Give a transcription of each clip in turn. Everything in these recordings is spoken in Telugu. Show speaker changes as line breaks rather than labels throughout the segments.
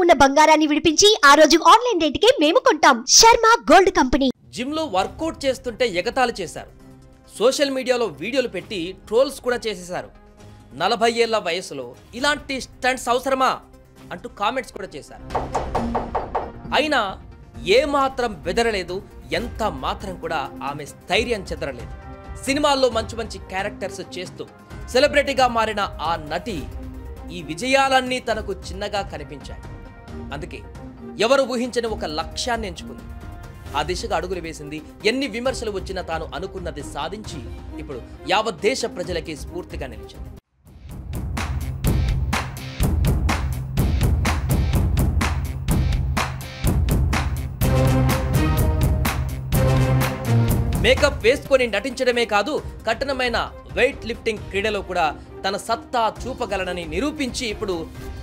ఉన్న బంగారాన్ని విడిపించి ఆ రోజు ఆన్లైన్ రేటుకే మేము కొంటాం. Sharma gold company.
జిమ్ లో వర్కౌట్ చేస్తుంటే ఎగతాళి చేశారు. సోషల్ మీడియాలో వీడియోలు పెట్టి ట్రోల్స్ కూడా చేసేశారు. 40 ఏళ్ల వయసులో ఇలాంటి స్టంట్స్ అవసరమా అంటూ కామెంట్స్ కూడా చేశారు. అయినా ఏ మాత్రం బెదరలేదు, ఎంత మాత్రం కూడా ఆమె స్థైర్యం చెదరలేదు. సినిమాల్లో మంచి క్యారెక్టర్స్ చేస్తూ సెలబ్రిటీగా మారిన ఆ నటి ఈ విజయాలన్నీ తనకు చిన్నగా కనిపించాయి. అందుకే ఎవరు ఊహించని ఒక లక్ష్యాన్ని ఎంచుకుంది. ఆ దిశగా అడుగులు వేసింది. ఎన్ని విమర్శలు వచ్చినా తాను అనుకున్నది సాధించి ఇప్పుడు యావత్ దేశ ప్రజలకి స్ఫూర్తిగా నిలిచింది. మేకప్ వేసుకొని నటించడమే కాదు, కఠినమైన వెయిట్ లిఫ్టింగ్ క్రీడలో కూడా తన సత్తా చూపగలనని నిరూపించి ఇప్పుడు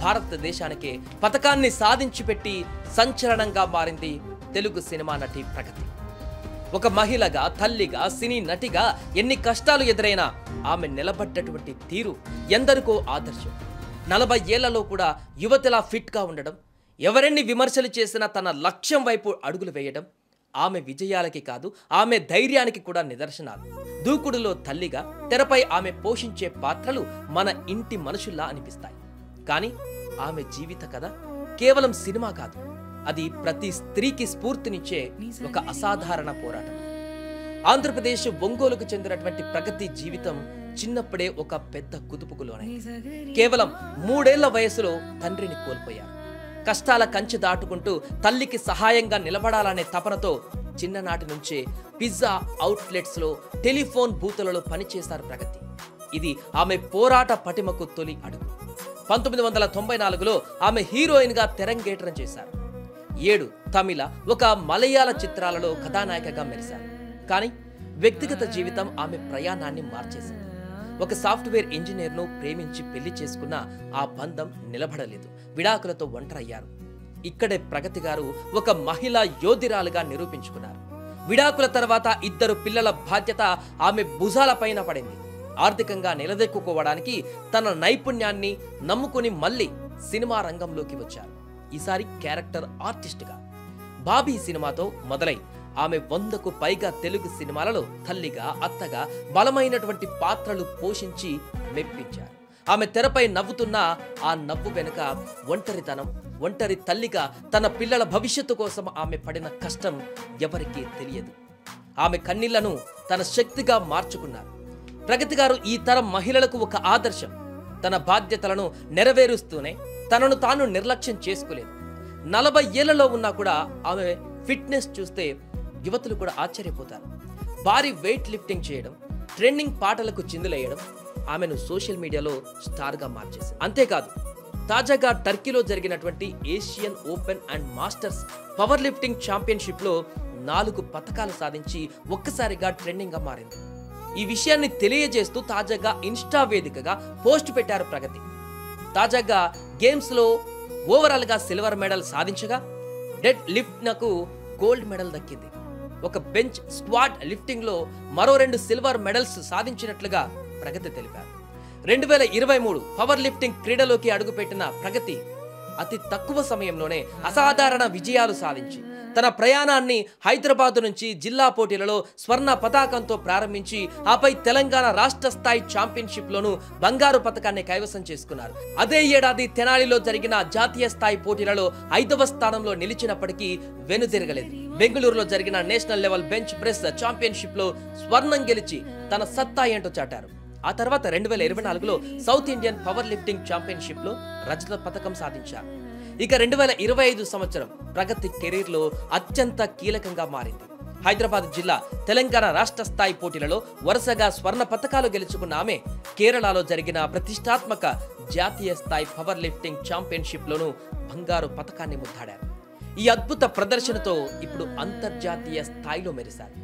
భారతదేశానికి పతకాన్ని సాధించి పెట్టి సంచలనంగా మారింది తెలుగు సినిమా నటి ప్రగతి. ఒక మహిళగా, తల్లిగా, సినీ నటిగా ఎన్ని కష్టాలు ఎదురైనా ఆమె నిలబడ్డటువంటి తీరు ఎందరికో ఆదర్శం. 40 ఏళ్లలో కూడా యువతిలా ఫిట్గా ఉండడం, ఎవరెన్ని విమర్శలు చేసినా తన లక్ష్యం వైపు అడుగులు వేయడం ఆమె విజయాలకి కాదు, ఆమె ధైర్యానికి కూడా నిదర్శనాలు. దూకుడులో తల్లిగా తెరపై ఆమె పోషించే పాత్రలు మన ఇంటి మనుషుల్లా అనిపిస్తాయి. కానీ ఆమె జీవిత కథ కేవలం సినిమా కాదు, అది ప్రతి స్త్రీకి స్ఫూర్తినిచ్చే ఒక అసాధారణ పోరాటం. ఆంధ్రప్రదేశ్ ఒంగోలుకు చెందినటువంటి ప్రగతి జీవితం చిన్నప్పుడే ఒక పెద్ద కుదుపుకులోనే. కేవలం 3 ఏళ్ల వయసులో తండ్రిని కోల్పోయారు. కష్టాల కంచె దాటుకుంటూ తల్లికి సహాయంగా నిలబడాలనే తపనతో చిన్ననాటి నుంచే పిజ్జా అవుట్లెట్స్లో, టెలిఫోన్ బూతులలో పనిచేశారు ప్రగతి. ఇది ఆమె పోరాట పటిమకు తొలి అడుగు. 1994లో ఆమె హీరోయిన్గా తెరంగేట్రం చేశారు. 7 తమిళ, ఒక మలయాళ చిత్రాలలో కథానాయికగా మెరిశారు. కానీ వ్యక్తిగత జీవితం ఆమె ప్రయాణాన్ని మార్చేసింది. ఒక సాఫ్ట్వేర్ ఇంజనీర్ను ప్రేమించి పెళ్లి చేసుకున్న ఆ బంధం నిలబడలేదు. విడాకులతో ఒంటరయ్యారు. ఇక్కడే ప్రగతి గారు ఒక మహిళా యోధిరాలుగా నిరూపించుకున్నారు. విడాకుల తర్వాత 2 పిల్లల బాధ్యత ఆమె భుజాలపైన పడింది. ఆర్థికంగా నిలదొక్కుకోవడానికి తన నైపుణ్యాన్ని నమ్ముకుని మళ్ళీ సినిమా రంగంలోకి వచ్చారు. ఈసారి క్యారెక్టర్ ఆర్టిస్ట్గా. బాబీ సినిమాతో మొదలై ఆమె 100కు పైగా తెలుగు సినిమాలలో తల్లిగా, అత్తగా బలమైనటువంటి పాత్రలు పోషించి మెప్పించారు. ఆమె తెరపై నవ్వుతున్న ఆ నవ్వు వెనుక ఒంటరితనం, ఒంటరి తల్లిగా తన పిల్లల భవిష్యత్తు కోసం ఆమె పడిన కష్టం ఎవరికీ తెలియదు. ఆమె కన్నీళ్లను తన శక్తిగా మార్చుకున్నారు. ప్రగతి గారు ఈ తరం మహిళలకు ఒక ఆదర్శం. తన బాధ్యతలను నెరవేరుస్తూనే తనను తాను నిర్లక్ష్యం చేసుకోలేదు. 40 ఏళ్లలో ఉన్నా కూడా ఆమె ఫిట్నెస్ చూస్తే యువతులు కూడా ఆశ్చర్యపోతారు. భారీ వెయిట్ లిఫ్టింగ్ చేయడం, ట్రెండింగ్ పాటలకు చిందులేయడం ఆమెను సోషల్ మీడియాలో స్టార్గా మార్చేసింది. అంతేకాదు, తాజాగా టర్కీలో జరిగినటువంటి Asian open and masters powerlifting ఛాంపియన్షిప్లో 4 పతకాలు సాధించి ఒక్కసారిగా ట్రెండింగ్గా మారింది. ఈ విషయాన్ని తెలియజేస్తూ తాజాగా ఇన్స్టా వేదికగా పోస్ట్ పెట్టారు ప్రగతి. తాజాగా గేమ్స్లో ఓవరాల్గా సిల్వర్ మెడల్ సాధించగా, డెడ్ లిఫ్ట్నకు గోల్డ్ మెడల్ దక్కింది. ఒక బెంచ్ స్క్వాడ్ లిఫ్టింగ్లో మరో 2 సిల్వర్ మెడల్స్ సాధించినట్లుగా ప్రగతి తెలిపారు. 2023 పవర్ లిఫ్టింగ్ క్రీడలోకి అడుగుపెట్టిన ప్రగతి అతి తక్కువ సమయంలోనే అసాధారణ విజయాలు సాధించి తన ప్రయాణాన్ని హైదరాబాద్ నుంచి జిల్లా పోటీలలో స్వర్ణ పతాకంతో ప్రారంభించి ఆపై తెలంగాణ రాష్ట్ర స్థాయి ఛాంపియన్షిప్లోనూ బంగారు పతకాన్ని కైవసం చేసుకున్నారు. అదే ఏడాది తెనాలిలో జరిగిన జాతీయ స్థాయి పోటీలలో 5వ స్థానంలో నిలిచినప్పటికీ వెనుదిరగలేదు. బెంగళూరులో జరిగిన నేషనల్ లెవెల్ బెంచ్ ప్రెస్ ఛాంపియన్షిప్లో స్వర్ణం గెలిచి తన సత్తా ఏంటో చాటారు. ఆ తర్వాత 2024లో సౌత్ ఇండియన్ పవర్ లిఫ్టింగ్ ఛాంపియన్షిప్లో రజత పతకం సాధించారు. ఇక 2025 సంవత్సరం ప్రగతి కెరీర్లో అత్యంత కీలకంగా మారింది. హైదరాబాద్ జిల్లా, తెలంగాణ రాష్ట్ర స్థాయి పోటీలలో వరుసగా స్వర్ణ పతకాలు గెలుచుకున్న ఆమె కేరళలో జరిగిన ప్రతిష్టాత్మక జాతీయ స్థాయి పవర్ లిఫ్టింగ్ ఛాంపియన్షిప్లోనూ బంగారు పతకాన్ని ముద్దాడారు. ఈ అద్భుత ప్రదర్శనతో ఇప్పుడు అంతర్జాతీయ స్థాయిలో మెరిశారు.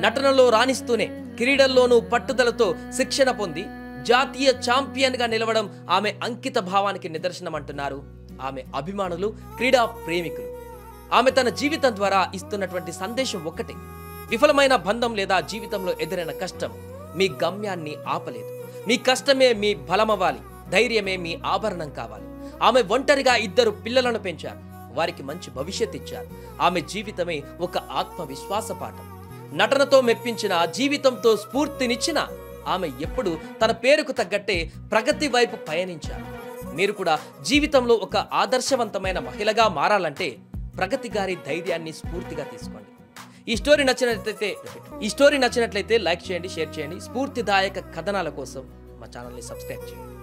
నటనలో రాణిస్తూనే క్రీడల్లోనూ పట్టుదలతో శిక్షణ పొంది జాతీయ ఛాంపియన్గా నిలవడం ఆమె అంకిత భావానికి నిదర్శనం అంటున్నారు ఆమె అభిమానులు, క్రీడా ప్రేమికులు. ఆమె తన జీవితం ద్వారా ఇస్తున్నటువంటి సందేశం ఒక్కటే: విఫలమైన బంధం లేదా జీవితంలో ఎదురైన కష్టం మీ గమ్యాన్ని ఆపలేదు. మీ కష్టమే మీ బలమవ్వాలి, ధైర్యమే మీ ఆభరణం కావాలి. ఆమె ఒంటరిగా 2 పిల్లలను పెంచారు. వారికి మంచి భవిష్యత్తు ఇచ్చారు. ఆమె జీవితమే ఒక ఆత్మవిశ్వాస పాఠం. నటనతో మెప్పించిన, జీవితంతో స్ఫూర్తినిచ్చిన ఆమె ఎప్పుడు తన పేరుకు తగ్గట్టే ప్రగతి వైపు పయనించారు. మీరు కూడా జీవితంలో ఒక ఆదర్శవంతమైన మహిళగా మారాలంటే ప్రగతి గారి ధైర్యాన్ని స్ఫూర్తిగా తీసుకోండి. ఈ స్టోరీ నచ్చినట్లయితే లైక్ చేయండి, షేర్ చేయండి. స్ఫూర్తిదాయక కథనాల కోసం మా ఛానల్ని సబ్స్క్రైబ్ చేయండి.